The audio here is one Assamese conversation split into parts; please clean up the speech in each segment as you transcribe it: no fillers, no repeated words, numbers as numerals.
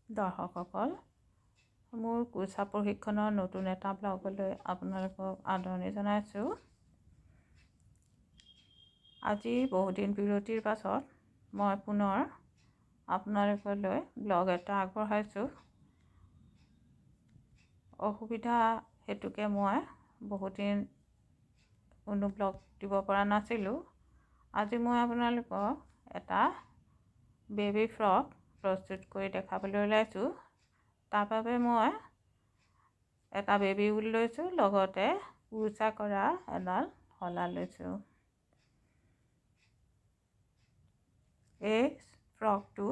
দৰ্শকসকল, মোৰ কুৰ্চা প্ৰশিক্ষণৰ নতুন এটা ব্লগলৈ আপোনালোকক আদৰণি জনাইছোঁ। আজি বহুদিন বিৰতিৰ পাছত মই পুনৰ আপোনালোকলৈ ব্লগ এটা আগবঢ়াইছোঁ। অসুবিধা হেতুকে মই বহুদিন কোনো ব্লগ দিব পৰা নাছিলোঁ। আজি মই আপোনালোকক এটা বেবী ফ্ৰক প্ৰস্তুত কৰি দেখাবলৈ ওলাইছোঁ। তাৰ বাবে মই এটা বেবী উল লৈছোঁ, লগতে কুৰ্চা কৰা এডাল শলা লৈছোঁ। এই ফ্ৰকটো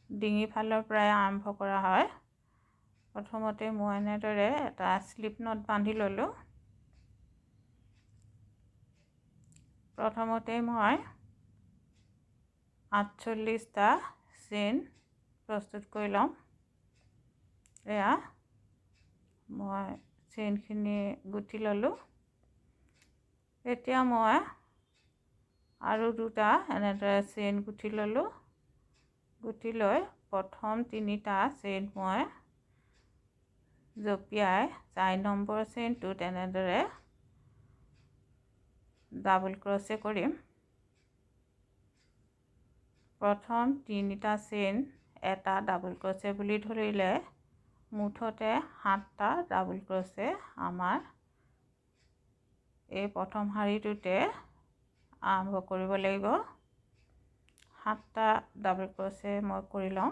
ডিঙি ফালৰ পৰাই আৰম্ভ কৰা হয়। প্ৰথমতে মই এনেদৰে এটা স্লিপ নট বান্ধি ল'লোঁ। প্ৰথমতে মই 48টা চেইন প্ৰস্তুত কৰি ল'ম। এয়া মই চেইনখিনি গুঠি ল'লোঁ। এতিয়া মই আৰু দুটা এনেদৰে চেইন গুঠি ল'লোঁ। গুঠি লৈ প্ৰথম 3টা চেইন মই জপিয়াই 4 নম্বৰ চেইনটোত এনেদৰে ডাবল ক্ৰছে কৰিম। প্ৰথম 3টা চেইন এটা ডাবল ক্ৰছে বুলি ধৰিলে মুঠতে 7টা ডাবল ক্ৰছে আমাৰ এই প্ৰথম শাৰীটোতে আৰম্ভ কৰিব লাগিব। 7টা ডাবল ক্ৰছে মই কৰি লওঁ।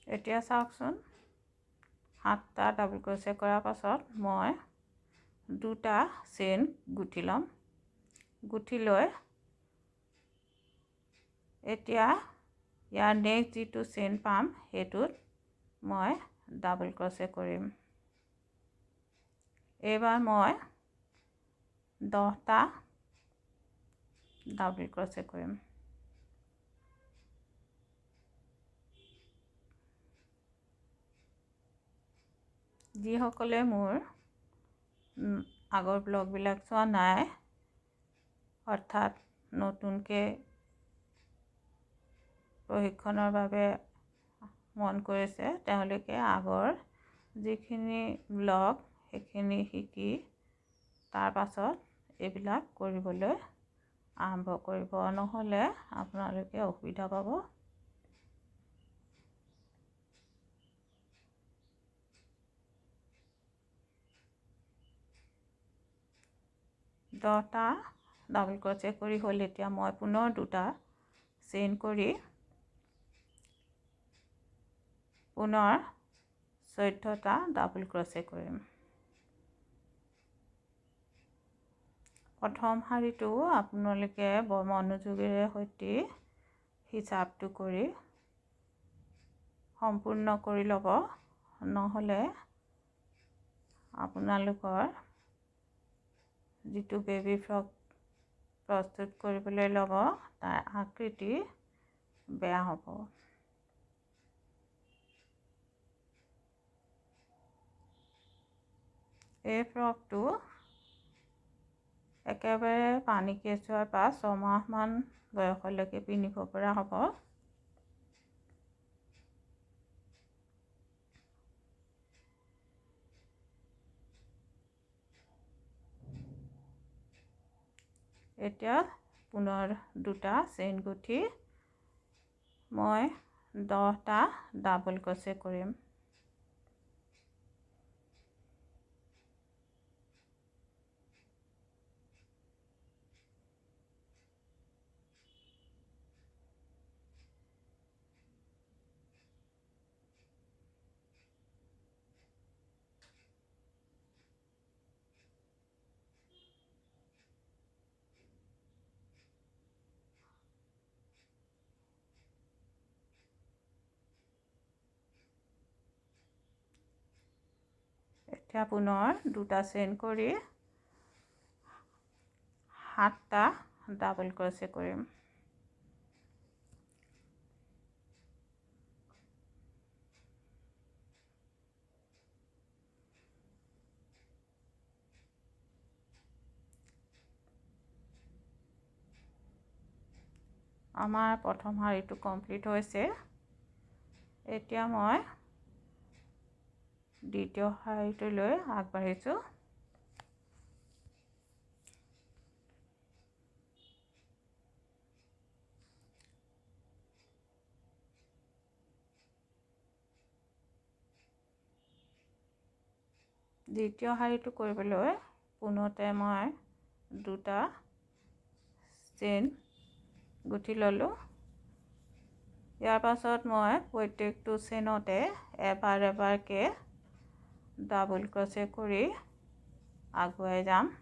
এতিয়া চাওকচোন, 7টা ডাবল ক্ৰছে কৰাৰ পাছত মই দুটা চেইন গুঠি ল'ম। গুঠি লৈ এতিয়া ইয়াৰ নেক্সট যিটো চেইন পাম সেইটোত মই ডাবল ক্ৰছে কৰিম। এইবাৰ মই 10টা ডাবল ক্ৰছে কৰিম। যিসকলে মোৰ আগৰ ব্লগবিলাক চোৱা নাই, অৰ্থাৎ নতুনকৈ প্ৰশিক্ষণৰ বাবে মন কৰিছে, তেওঁলোকে আগৰ যিখিনি ব্লগ সেইখিনি শিকি তাৰ পাছত এইবিলাক কৰিবলৈ আৰম্ভ কৰিব, নহ'লে আপোনালোকে অসুবিধা পাব। দহটা ডাবল ক্ৰছে কৰি হ'ল। এতিয়া মই পুনৰ দুটা চেইন কৰি পুনৰ 14টা ডাবল ক্ৰছে কৰিম। প্ৰথম শাৰীটো আপোনালোকে বৰ মনোযোগেৰে সৈতে হিচাপটো কৰি সম্পূৰ্ণ কৰি ল'ব, নহ'লে আপোনালোকৰ যিটো বেবী ফ্ৰক প্ৰস্তুত কৰিবলৈ ল'ব তাৰ আকৃতি বেয়া হ'ব। এই ফ্ৰকটো একেবাৰে পানী কেঁচুৱাৰ পৰা 6 মাহমান বয়সলৈকে পিন্ধিব পৰা হ'ব। এতিয়া পুনৰ দুটা চেইন গুঠি মই 10টা ডাবল ক্ৰছে কৰিম। এতিয়া পুনৰ দুটা চেইন কৰি 7টা ডাবল ক্ৰছে কৰিম। আমাৰ প্ৰথম শাৰীটো কমপ্লিট হৈছে। এতিয়া মই দ্বিতীয় শাৰীটোলৈ আগবাঢ়িছোঁ। দ্বিতীয় শাৰীটো কৰিবলৈ পোনতে মই দুটা চেইন গুঠি ল'লোঁ। ইয়াৰ পাছত মই প্ৰত্যেকটো চেইনতে এবাৰ এবাৰকৈ ডাবল ক্ৰচে কৰি আগুৱাই যাম।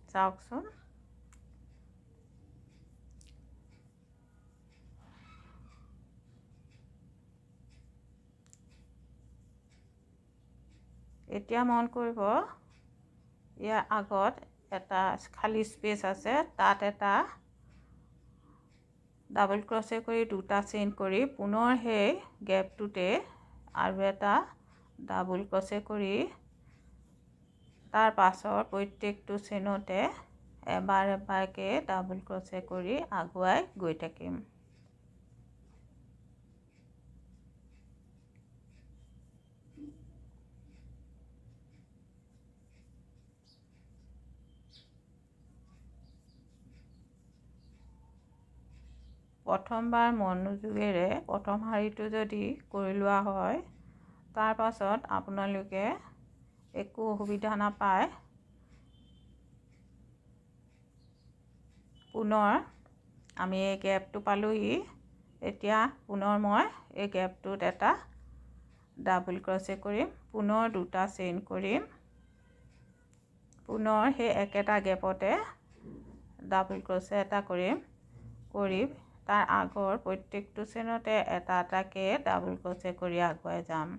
চাওকচোন। এতিয়া মন কৰিব, ইয়াৰ আগত এটা খালী স্পেচ আছে, তাত এটা ডাবল ক্ৰচে কৰি দুটা চেইন কৰি পুনৰ সেই গেপটোতে আৰু এটা ডাবল ক্ৰচে কৰি তাৰ পাছৰ প্ৰত্যেকটো চেইনতে এবাৰ এবাৰকৈ ডাবল ক্ৰচে কৰি আগুৱাই গৈ থাকিম। প্ৰথমবাৰ মনোযোগেৰে প্ৰথম শাৰীটো যদি কৰি লোৱা হয়, তাৰ পাছত আপোনালোকে একো অসুবিধা নাপায়। পুনৰ আমি এই গেপটো পালোহি। এতিয়া পুনৰ মই এই গেপটোত এটা ডাবল ক্ৰচে কৰিম, পুনৰ দুটা চেইন কৰিম, পুনৰ সেই একেটা গেপতে ডাবল ক্ৰচে এটা কৰিম, কৰি তাৰ আগৰ প্ৰত্যেকটো চেইনতে এটা এটাকৈ ডাবল ক্ৰচে কৰি আগুৱাই যাম।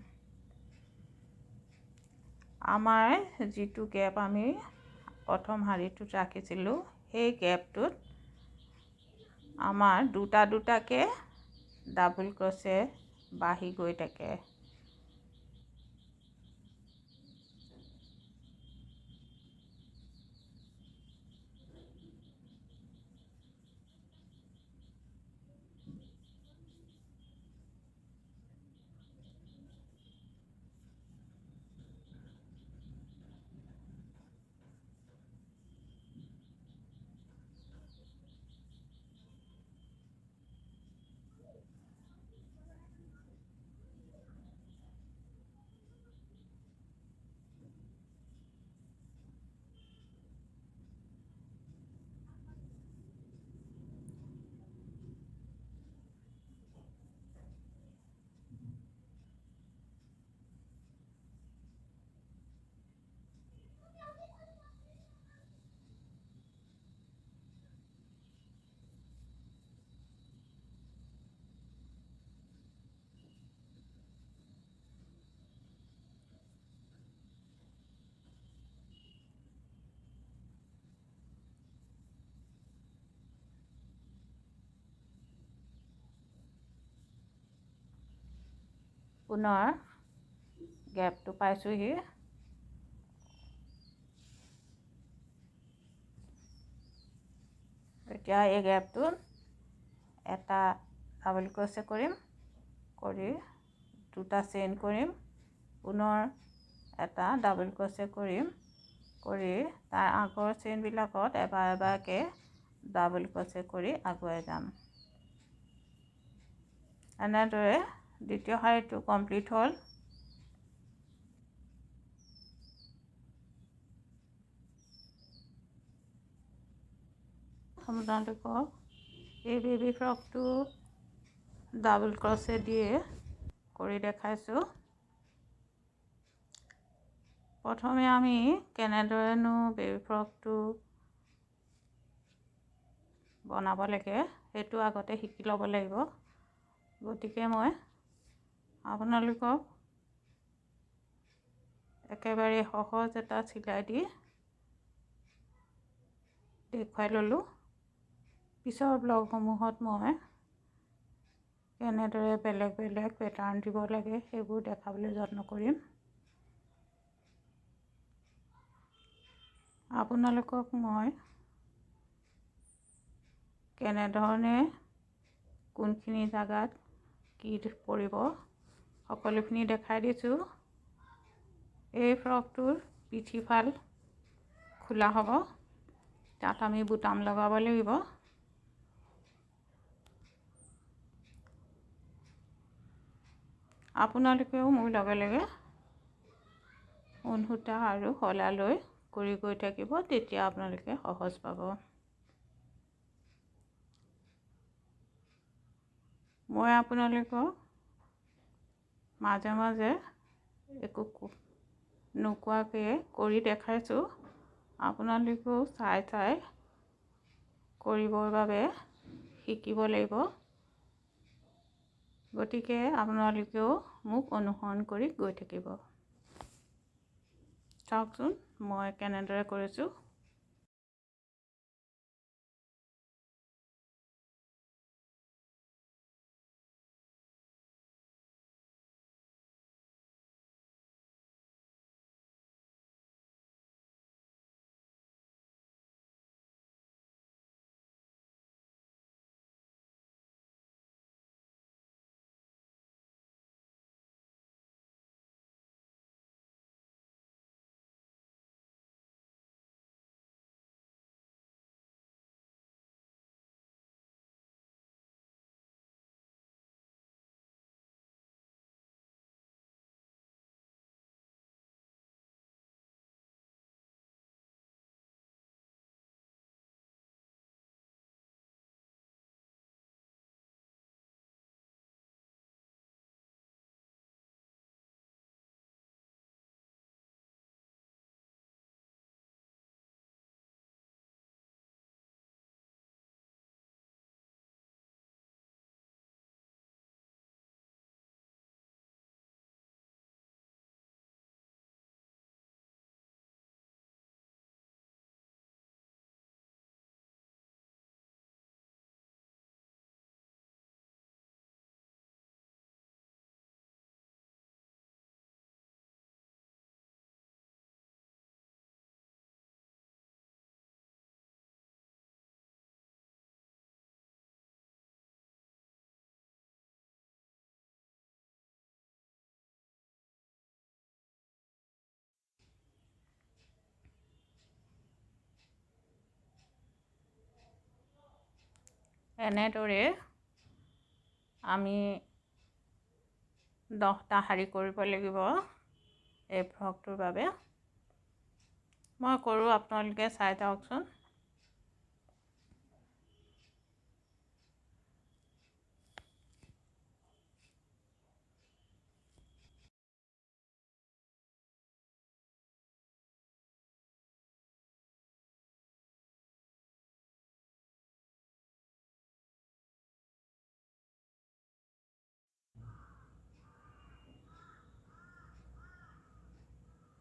আমাৰ যিটো গেপ আমি প্ৰথম শাৰীটোত ৰাখিছিলোঁ, সেই গেপটোত আমাৰ দুটা দুটাকৈ ডাবল ক্ৰচে বাঢ়ি গৈ থাকে। পুনৰ গেপটো পাইছোঁহি। এতিয়া এই গেপটোত এটা ডাবল ক্ৰচে কৰিম, কৰি দুটা চেইন কৰিম, পুনৰ এটা ডাবল ক্ৰচে কৰিম, কৰি তাৰ আগৰ চেইনবিলাকত এবাৰ এবাৰকৈ ডাবল ক্ৰচে কৰি আগুৱাই যাম। এনেদৰে দ্বিতীয় শাৰীটো কমপ্লিট হ'ল। আপোনালোকক এই বেবী ফ্ৰকটো ডাবল ক্ৰচে দিয়ে কৰি দেখাইছোঁ। প্ৰথমে আমি কেনেদৰেনো বেবী ফ্ৰকটো বনাব লাগে সেইটো আগতে শিকি ল'ব লাগিব। গতিকে মই আপোনালোকক একেবাৰে সহজ এটা চিলাই দি দেখুৱাই ল'লোঁ। পিছৰ ব্লগসমূহত মই কেনেদৰে বেলেগ বেলেগ পেটাৰ্ণ দিব লাগে সেইবোৰ দেখাবলৈ যত্ন কৰিম। আপোনালোকক মই কেনেধৰণে কোনখিনি জাগাত কি পৰিব সকলোখিনি দেখাই দিছোঁ। এই ফ্ৰকটোৰ পিঠিফাল খোলা হ'ব, তাত আমি বুটাম লগাব লাগিব। আপোনালোকেও মোৰ লগে লগে ঊণ সূতা আৰু শলা লৈ কৰি গৈ থাকিব, তেতিয়া আপোনালোকে সহজ পাব। মই আপোনালোকক মাজে মাজে একো নোকোৱাকৈ কৰি দেখাইছোঁ, আপোনালোকেও চাই চাই কৰিবৰ বাবে শিকিব লাগিব। গতিকে আপোনালোকেও মোক অনুসৰণ কৰি গৈ থাকিব। চাওকচোন মই কেনেদৰে কৰিছোঁ। এনেদৰে আমি 10টা শাৰী কৰিব লাগিব এই ফ্ৰকটোৰ বাবে। মই কৰোঁ, আপোনালোকে চাই যাওকচোন।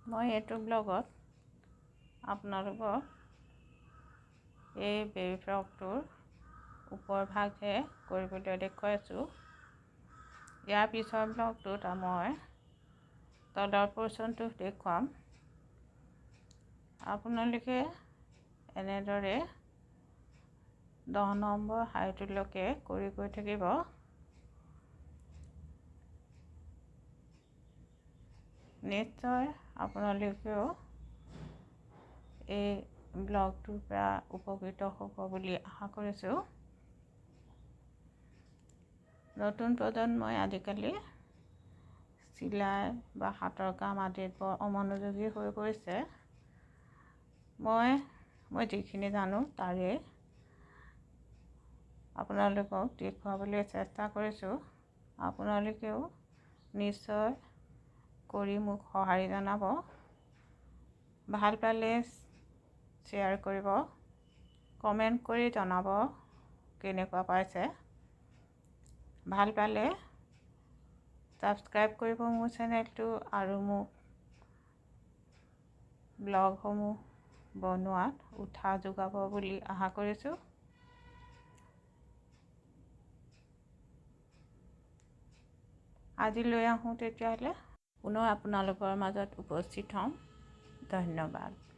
মই এইটো ব্লগত আপোনালোকক এই বেবী ফ্ৰকটোৰ ওপৰ ভাগহে কৰিবলৈ দেখুৱাইছোঁ। ইয়াৰ পিছৰ ব্লগটোত মই তলৰ পৰ্চনটো দেখুৱাম। আপোনালোকে এনেদৰে 10 নম্বৰ শাৰীটোলৈকে কৰি গৈ থাকিব। নিশ্চয় আপোনালোকেও এই ব্লগটোৰ পৰা উপকৃত হ'ব বুলি আশা কৰিছোঁ। নতুন প্ৰজন্মই আজিকালি চিলাই বা হাতৰ কাম আদিত বৰ অমনোযোগী হৈ পৰিছে। মই যিখিনি জানো তাৰে আপোনালোকক দেখুৱাবলৈ চেষ্টা কৰিছোঁ। আপোনালোকেও নিশ্চয় কৰি মোক সঁহাৰি জনাব। ভাল পালে শ্বেয়াৰ কৰিব, কমেণ্ট কৰি জনাব কেনেকুৱা পাইছে। ভাল পালে ছাবস্ক্ৰাইব কৰিব মোৰ চেনেলটো, আৰু মোক ব্লগসমূহ বনোৱাত উৎসাহ যোগাব বুলি আশা কৰিছোঁ। আজিলৈ আহোঁ তেতিয়াহ'লে, পুনৰ আপোনালোকৰ মাজত উপস্থিত হ'ম। ধন্যবাদ।